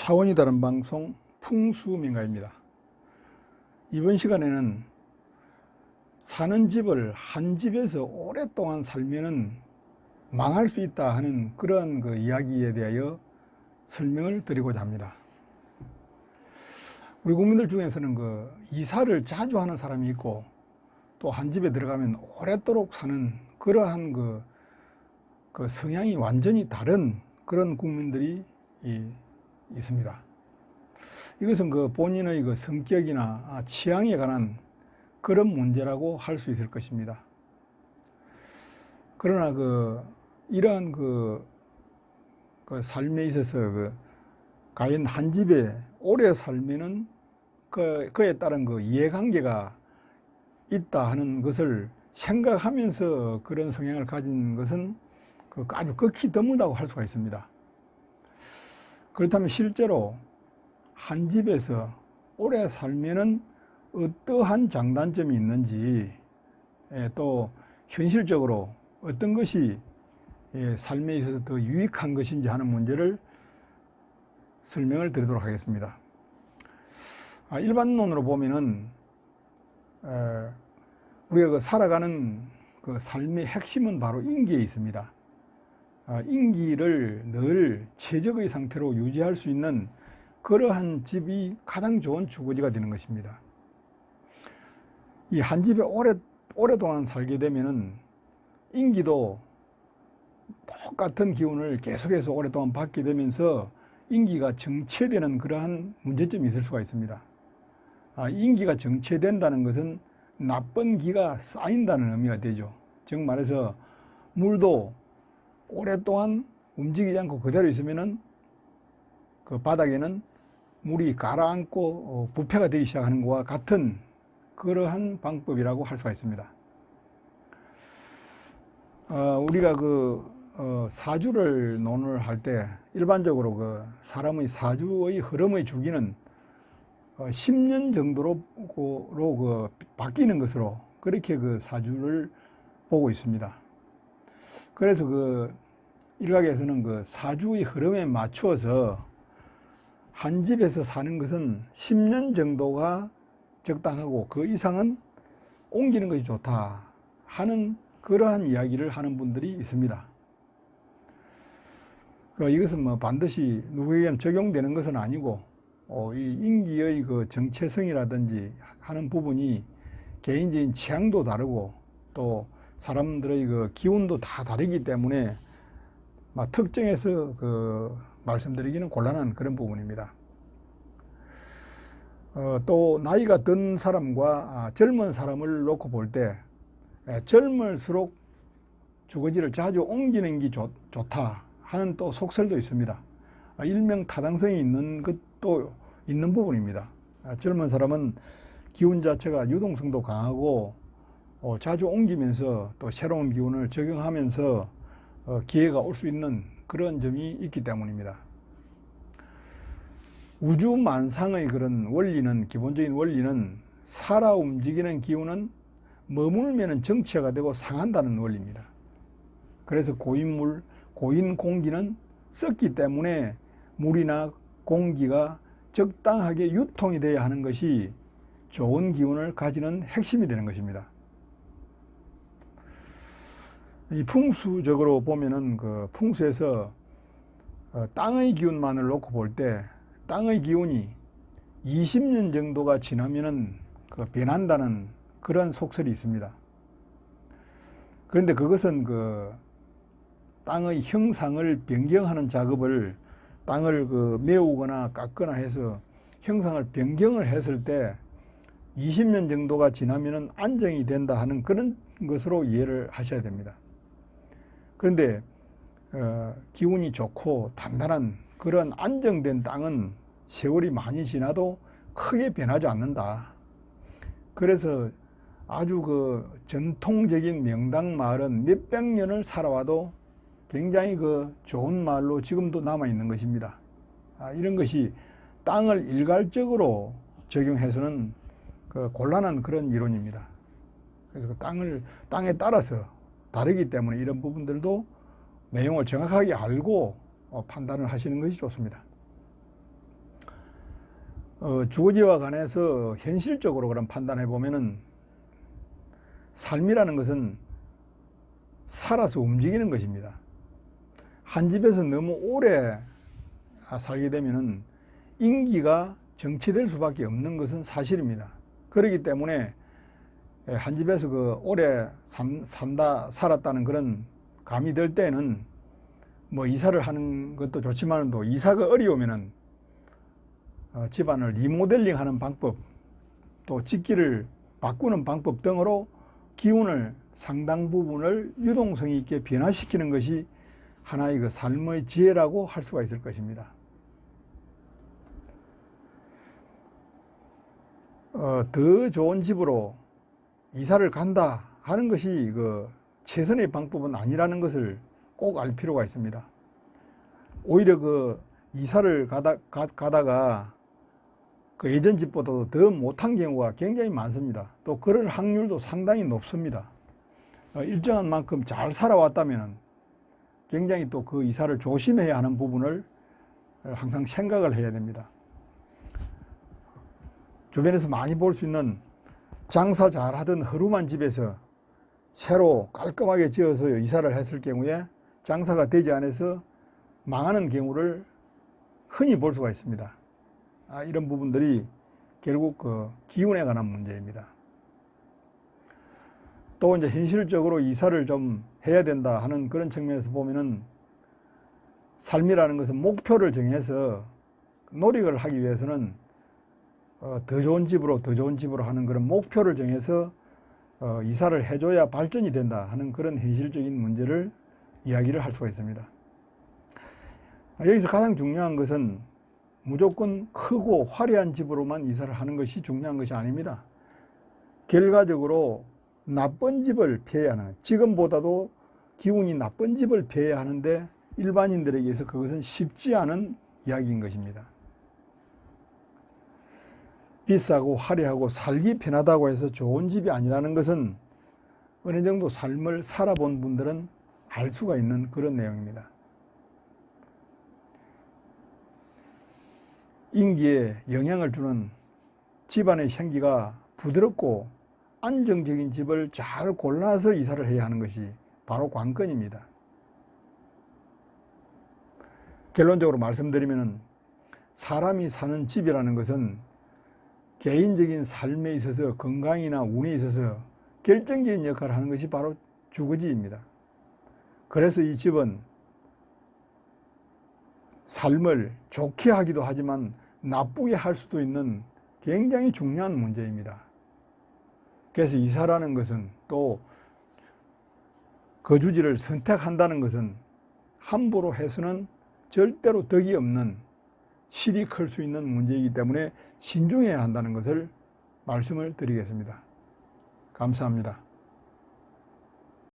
차원이 다른 방송 풍수민가입니다. 이번 시간에는 사는 집을 한 집에서 오랫동안 살면은 망할 수 있다 하는 그런 이야기에 대하여 설명을 드리고자 합니다. 우리 국민들 중에서는 이사를 자주 하는 사람이 있고, 또 한 집에 들어가면 오랫도록 사는 그러한 성향이 완전히 다른 그런 국민들이 있습니다. 이것은 본인의 성격이나 취향에 관한 그런 문제라고 할 수 있을 것입니다. 그러나 이러한 삶에 있어서 과연 한 집에 오래 살면은 그에 따른 이해관계가 있다 하는 것을 생각하면서 그런 성향을 가진 것은 아주 극히 드물다고 할 수가 있습니다. 그렇다면 실제로 한 집에서 오래 살면은 어떠한 장단점이 있는지, 또 현실적으로 어떤 것이 삶에 있어서 더 유익한 것인지 하는 문제를 설명을 드리도록 하겠습니다. 일반론으로 보면은 우리가 살아가는 삶의 핵심은 바로 인기에 있습니다. 인기를 늘 최적의 상태로 유지할 수 있는 그러한 집이 가장 좋은 주거지가 되는 것입니다. 이 한 집에 오랫동안 살게 되면은 인기도 똑같은 기운을 계속해서 오랫동안 받게 되면서 인기가 정체되는 그러한 문제점이 있을 수가 있습니다. 인기가 정체된다는 것은 나쁜 기가 쌓인다는 의미가 되죠. 즉 말해서 물도 오랫동안 움직이지 않고 그대로 있으면은 그 바닥에는 물이 가라앉고 부패가 되기 시작하는 것과 같은 그러한 방법이라고 할 수가 있습니다. 우리가 사주를 논을 때 일반적으로 사람의 사주의 흐름의 주기는 10년 정도로 바뀌는 것으로 그렇게 사주를 보고 있습니다. 그래서 일각에서는 사주의 흐름에 맞추어서 한 집에서 사는 것은 10년 정도가 적당하고 그 이상은 옮기는 것이 좋다 하는 그러한 이야기를 하는 분들이 있습니다. 이것은 반드시 누구에게나 적용되는 것은 아니고, 이 인기의 정체성이라든지 하는 부분이 개인적인 취향도 다르고 또 사람들의 기운도 다 다르기 때문에 특정해서 말씀드리기는 곤란한 그런 부분입니다. 또 나이가 든 사람과 젊은 사람을 놓고 볼 때 젊을수록 주거지를 자주 옮기는 게 좋다 하는 또 속설도 있습니다. 일명 타당성이 있는 것도 있는 부분입니다. 젊은 사람은 기운 자체가 유동성도 강하고 자주 옮기면서 또 새로운 기운을 적용하면서 기회가 올 수 있는 그런 점이 있기 때문입니다. 우주 만상의 그런 원리는, 기본적인 원리는 살아 움직이는 기운은 머물면 정체가 되고 상한다는 원리입니다. 그래서 고인물, 고인 공기는 썩기 때문에 물이나 공기가 적당하게 유통이 되어야 하는 것이 좋은 기운을 가지는 핵심이 되는 것입니다. 이 풍수적으로 보면은 풍수에서 땅의 기운만을 놓고 볼 때 땅의 기운이 20년 정도가 지나면은 변한다는 그런 속설이 있습니다. 그런데 그것은 땅의 형상을 변경하는 작업을 땅을 메우거나 깎거나 해서 형상을 변경을 했을 때 20년 정도가 지나면은 안정이 된다 하는 그런 것으로 이해를 하셔야 됩니다. 그런데 기운이 좋고 단단한 그런 안정된 땅은 세월이 많이 지나도 크게 변하지 않는다. 그래서 아주 전통적인 명당 마을은 몇백 년을 살아와도 굉장히 좋은 마을로 지금도 남아 있는 것입니다. 이런 것이 땅을 일괄적으로 적용해서는 곤란한 그런 이론입니다. 그래서 땅에 따라서 다르기 때문에 이런 부분들도 내용을 정확하게 알고 판단을 하시는 것이 좋습니다. 주거지와 관해서 현실적으로 그런 판단해 보면은 삶이라는 것은 살아서 움직이는 것입니다. 한 집에서 너무 오래 살게 되면은 임기가 정치될 수밖에 없는 것은 사실입니다. 그렇기 때문에 한 집에서 오래 살았다는 그런 감이 들 때는 뭐 이사를 하는 것도 좋지만 또 이사가 어려우면은 집안을 리모델링 하는 방법, 또 집기를 바꾸는 방법 등으로 기운을 상당 부분을 유동성 있게 변화시키는 것이 하나의 삶의 지혜라고 할 수가 있을 것입니다. 더 좋은 집으로 이사를 간다 하는 것이 최선의 방법은 아니라는 것을 꼭 알 필요가 있습니다. 오히려 이사를 가다가 예전 집보다도 더 못한 경우가 굉장히 많습니다. 또 그럴 확률도 상당히 높습니다. 일정한 만큼 잘 살아왔다면 굉장히 또 그 이사를 조심해야 하는 부분을 항상 생각을 해야 됩니다. 주변에서 많이 볼 수 있는 장사 잘하던 허름한 집에서 새로 깔끔하게 지어서 이사를 했을 경우에 장사가 되지 않아서 망하는 경우를 흔히 볼 수가 있습니다. 이런 부분들이 결국 기운에 관한 문제입니다. 또 이제 현실적으로 이사를 좀 해야 된다 하는 그런 측면에서 보면은 삶이라는 것은 목표를 정해서 노력을 하기 위해서는 더 좋은 집으로 하는 그런 목표를 정해서 이사를 해줘야 발전이 된다 하는 그런 현실적인 문제를 이야기를 할 수가 있습니다. 여기서 가장 중요한 것은 무조건 크고 화려한 집으로만 이사를 하는 것이 중요한 것이 아닙니다. 결과적으로 나쁜 집을 피해야 하는, 지금보다도 기운이 나쁜 집을 피해야 하는데 일반인들에게서 그것은 쉽지 않은 이야기인 것입니다. 비싸고 화려하고 살기 편하다고 해서 좋은 집이 아니라는 것은 어느 정도 삶을 살아본 분들은 알 수가 있는 그런 내용입니다. 인기에 영향을 주는 집안의 생기가 부드럽고 안정적인 집을 잘 골라서 이사를 해야 하는 것이 바로 관건입니다. 결론적으로 말씀드리면 사람이 사는 집이라는 것은 개인적인 삶에 있어서 건강이나 운에 있어서 결정적인 역할을 하는 것이 바로 주거지입니다. 그래서 이 집은 삶을 좋게 하기도 하지만 나쁘게 할 수도 있는 굉장히 중요한 문제입니다. 그래서 이사라는 것은 또 거주지를 선택한다는 것은 함부로 해서는 절대로 덕이 없는 실이 클 수 있는 문제이기 때문에 신중해야 한다는 것을 말씀을 드리겠습니다. 감사합니다.